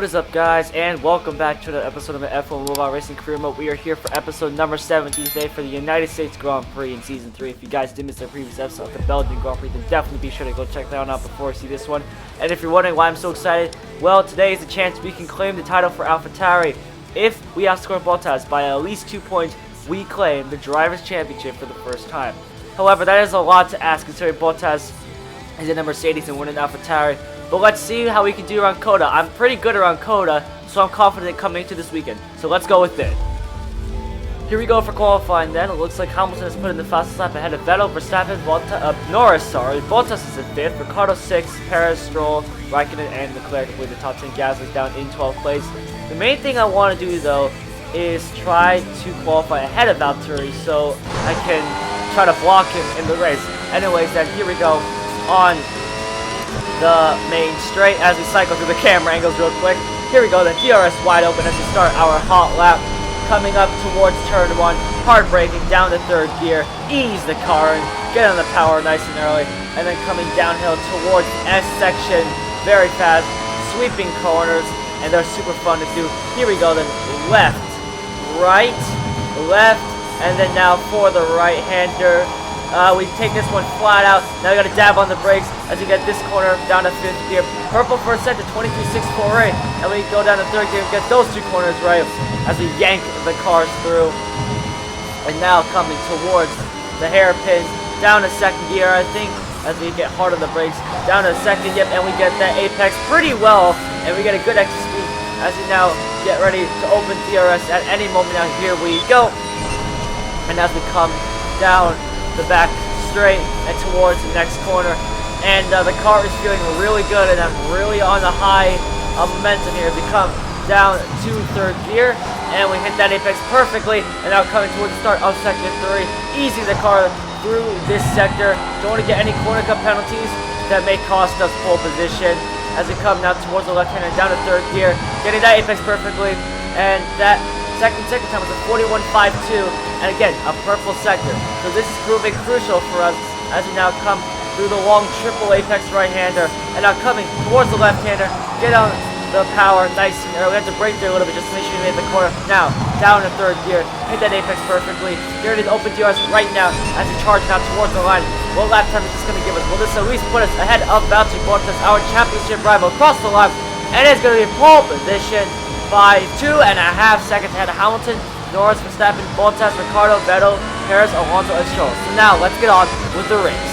is up, guys, and welcome back to another episode of the F1 Mobile Racing Career Mode. We are here for episode number 17 today for the United States Grand Prix in Season 3. If you guys did miss the previous episode of the Belgian Grand Prix, then definitely be sure to go check that one out before you see this one. And if you're wondering why I'm so excited, well, today is the chance we can claim the title for AlphaTauri. If we outscore Bottas by at least 2 points, we claim the Drivers' Championship for the first time. However, that is a lot to ask considering Bottas is in a Mercedes and winning AlphaTauri. But let's see how we can do around Coda. I'm pretty good around Coda, so I'm confident coming into this weekend. So let's go with it. Here we go for qualifying then. It looks like Hamilton has put in the fastest lap ahead of Vettel, Verstappen, Norris, Bottas is in 5th, Ricciardo 6th, Perez, Stroll, Raikkonen, and Leclerc with the top 10. Gasly's down in 12th place. The main thing I want to do though is try to qualify ahead of Valtteri so I can try to block him in the race. Anyways, then here we go on the main straight as we cycle through the camera angles real quick. Here we go, the DRS wide open as we start our hot lap. Coming up towards turn 1, hard braking down to 3rd gear, ease the car and get on the power nice and early, and then coming downhill towards S section very fast, sweeping corners, and they're super fun to do. Here we go then, left, right, left, and then now for the right-hander. We take this one flat out. Now we got to dab on the brakes as we get this corner down to 5th gear. Purple for a set to 23.648. And we go down to 3rd gear and get those 2 corners right as we yank the cars through. And now coming towards the hairpin down to 2nd gear, I think, as we get hard on the brakes. Down to 2nd, yep, and we get that apex pretty well. And we get a good exit speed as we now get ready to open DRS at any moment. Now here we go. And as we come down the back straight and towards the next corner, and the car is feeling really good, and I'm really on the high momentum here. We come down to 3rd gear and we hit that apex perfectly, and now coming towards the start of sector 3, easing the car through this sector. Don't want to get any corner cut penalties that may cost us pole position as we come now towards the left hand and down to 3rd gear, getting that apex perfectly, and that second time was a 41.52, and again, a purple sector. So this is proving crucial for us as we now come through the long triple apex right-hander, and now coming towards the left-hander, get on the power nice and early. We have to brake there a little bit just to make sure we made the corner. Now, down to 3rd gear, hit that apex perfectly. Here it is, open DRS right now as we charge now towards the line. What lap time is this going to give us? Will this at least put us ahead of Valtteri Bottas, our championship rival, across the line? And it's going to be pole position by 2.5 seconds ahead of Hamilton, Norris, Verstappen, Bottas, Ricciardo, Vettel, Perez, Alonso, and Stroll. So now let's get on with the race.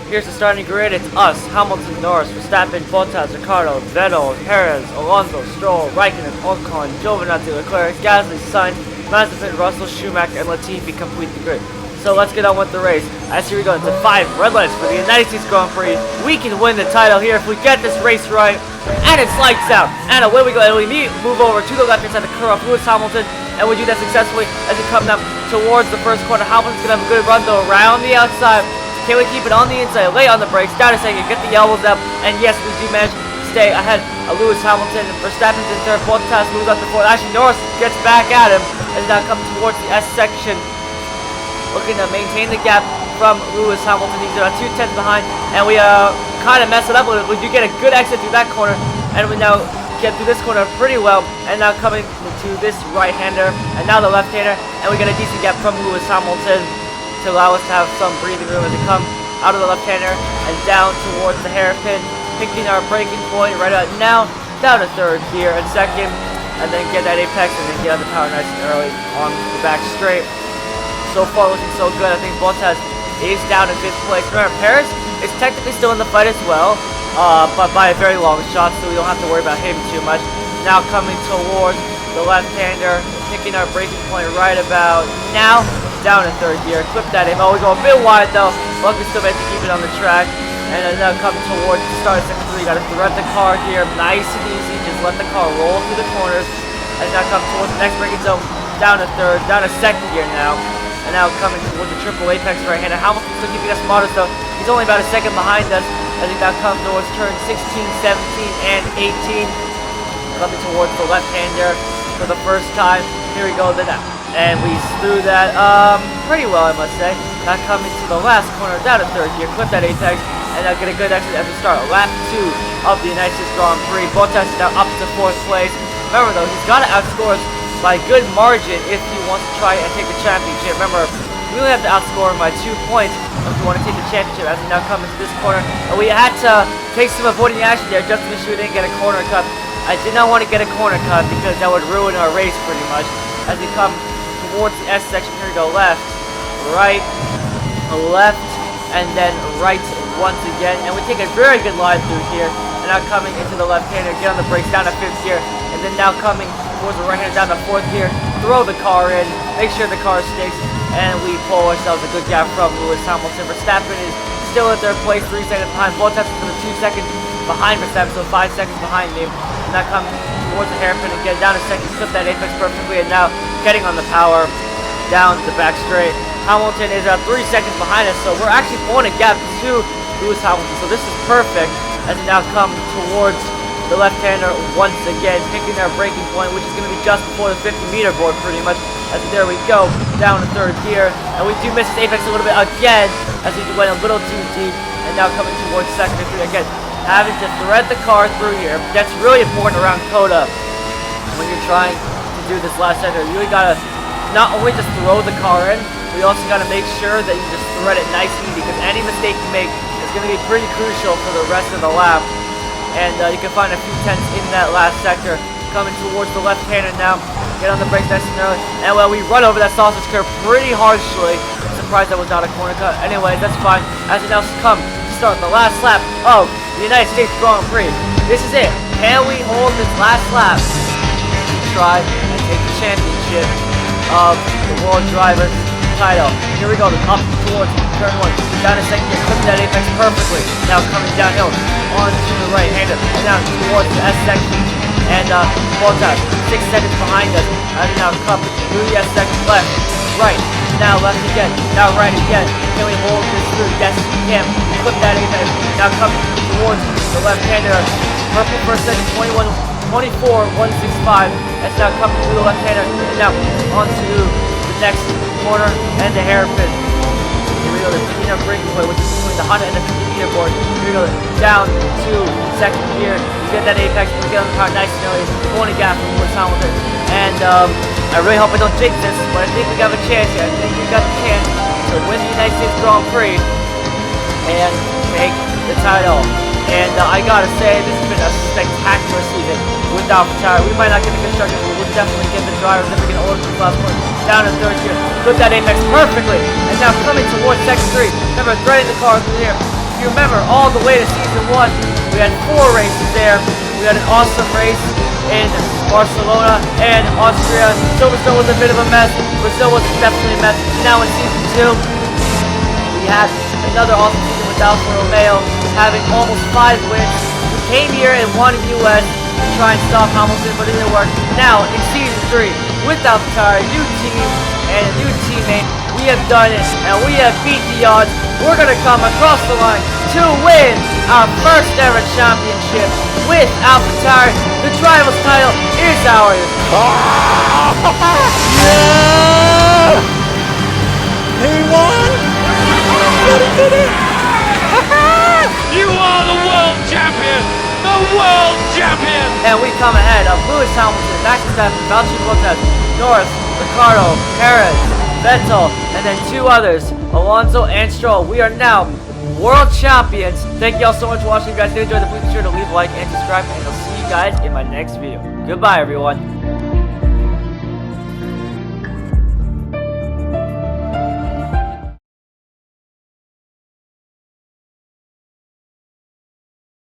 Here's the starting grid. It's us, Hamilton, Norris, Verstappen, Bottas, Ricciardo, Vettel, Perez, Alonso, Stroll, Raikkonen, Ocon, Giovinazzi, Leclerc, Gasly, Sainz, Mazepin, Russell, Schumacher, and Latifi complete the grid. So let's get on with the race. As here we go, into 5 red lights for the United States Grand Prix. We can win the title here if we get this race right. And it's lights out. And away we go. And we move over to the left-hand side to cut off Lewis Hamilton. And we do that successfully as we come down towards the first corner. Hamilton's going to have a good run though around the outside. Can we keep it on the inside? Lay on the brakes. Down a second. Get the elbows up. And yes, we do manage to stay ahead of Lewis Hamilton. Verstappen's in 3rd. Bottas moves up to 4th. Actually, Norris gets back at him as now comes towards the S section, looking to maintain the gap from Lewis Hamilton. He's about 2/10 behind, and we kind of mess it up a little bit. We do get a good exit through that corner, and we now get through this corner pretty well, and now coming to this right-hander, and now the left-hander, and we get a decent gap from Lewis Hamilton to allow us to have some breathing room as we come out of the left-hander and down towards the hairpin, picking our braking point right out now, down to 3rd gear and 2nd, and then get that apex and then get on the power nice and early on the back straight. So far looking so good. I think Bottas is down in 5th place. Remember, Perez is technically still in the fight as well, but by a very long shot, so we don't have to worry about him too much. Now coming towards the left-hander, picking our braking point right about now, down in 3rd gear. Clip that in. Oh, we go a bit wide though, but we still managed to keep it on the track. And then now coming towards the start of sector 3, you got to thread the car here, nice and easy. Just let the car roll through the corners. And now come towards the next braking zone, down to 3rd, down to 2nd gear now. And now coming towards the triple apex right-hander. Hamilton's still keeping us modest though. He's only about a second behind us as he now comes towards turn 16, 17, and 18. Coming towards the left-hander for the first time. Here we go, and we threw that pretty well, I must say. Now coming to the last corner, down to 3rd gear, clip that apex, and now get a good exit as we start lap 2 of the United States Grand Prix. Bottas is now up to 4th place. Remember though, he's got to outscore us by a good margin if he wants to try and take the championship. Remember, we only have to outscore him by 2 points if we want to take the championship as we now come into this corner. And we had to take some avoiding action there just to make sure we didn't get a corner cut. I did not want to get a corner cut because that would ruin our race pretty much. As we come towards the S section, here we go, left, right, left, and then right once again. And we take a very good line through here. And now coming into the left-hander, get on the brakes down to 5th gear. And then now coming towards the right-hander down to 4th gear. Throw the car in, make sure the car sticks, and we pull ourselves a good gap from Lewis Hamilton. Verstappen is still at 3rd place, 3 seconds behind. Bottas is for the 2 seconds behind Verstappen, so 5 seconds behind me. And now coming towards the hairpin and get down to 2nd, clip that apex perfectly, and now getting on the power down the back straight. Hamilton is 3 seconds behind us, so we're actually pulling a gap to Lewis Hamilton, so this is perfect as we now come towards the left-hander once again, picking our braking point, which is going to be just before the 50-meter board pretty much. As there we go, down to 3rd gear, and we do miss his apex a little bit again as we went a little too deep, and now coming towards 2nd and 3rd again, having to thread the car through here. That's really important around Coda when you're trying to do this last sector. You really gotta not only just throw the car in, we also gotta make sure that you just thread it nice and easy, because any mistake you make is gonna be pretty crucial for the rest of the lap. And you can find a few tenths in that last sector. Coming towards the left-hander now, get on the brakes nice and early, and well, we run over that sausage curve pretty harshly. I'm surprised that was not a corner cut. Anyways, that's fine. As we now come to start the last lap of the United States Grand Prix. This is it. Can we hold this last lap to try and take the championship of the World Drivers title? Here we go, up towards turn 1, down to 2nd gear, clip that apex perfectly. Now coming downhill onto the right-hander, and now towards the S section. And Bottas 6 seconds behind us. And now come through the S section, left, right, now left again, now right again. Can we hold this through? Yes, we can. Clip that apex. Now come towards the left-hander. Purple first second, 24, 165. That's now coming through the left-hander. And now onto the next corner and the hairpin. Here we go, the cleanup braking point, which is between the 100 and the 50-meter board. Here we go, down to 2nd gear. We get that apex, we get on the car nice and early, pulling a gap from Lewis Hamilton. And I really hope I don't jinx this, but I think we got a chance here. I think we got the chance to win the United States Grand Prix and take the title. And I gotta say, this has been a spectacular season with AlphaTauri. We might not get the constructors, but we'll definitely get the drivers. Then we can order the last one down to 3rd gear. Clip that apex perfectly. And now coming towards second 3. Remember, threading the car through here. If you remember, all the way to season 1, we had 4 races there. We had an awesome race in Barcelona and Austria. Silverstone was a bit of a mess. Brazil was definitely a mess. Now in season 2, we had another awesome season with Alfa Romeo, having almost 5 wins. We came here and won in US to try and stop Hamilton, but it didn't work. Now, in season 3, with AlphaTauri, new team and a new teammate, we have done it, and we have beat the odds. We're going to come across the line to win our first ever championship with AlphaTauri. The Drivers title is ours. Yeah! He won! He did it! You are the world champion! The world champion! And we come ahead of Lewis Hamilton, Max Verstappen, Valtteri Bottas, Norris, Ricardo, Perez, Vettel, and then 2 others, Alonso and Stroll. We are now world champions. Thank you all so much for watching. If you guys did enjoy the, please be sure to leave a like and subscribe, and I'll see you guys in my next video. Goodbye, everyone.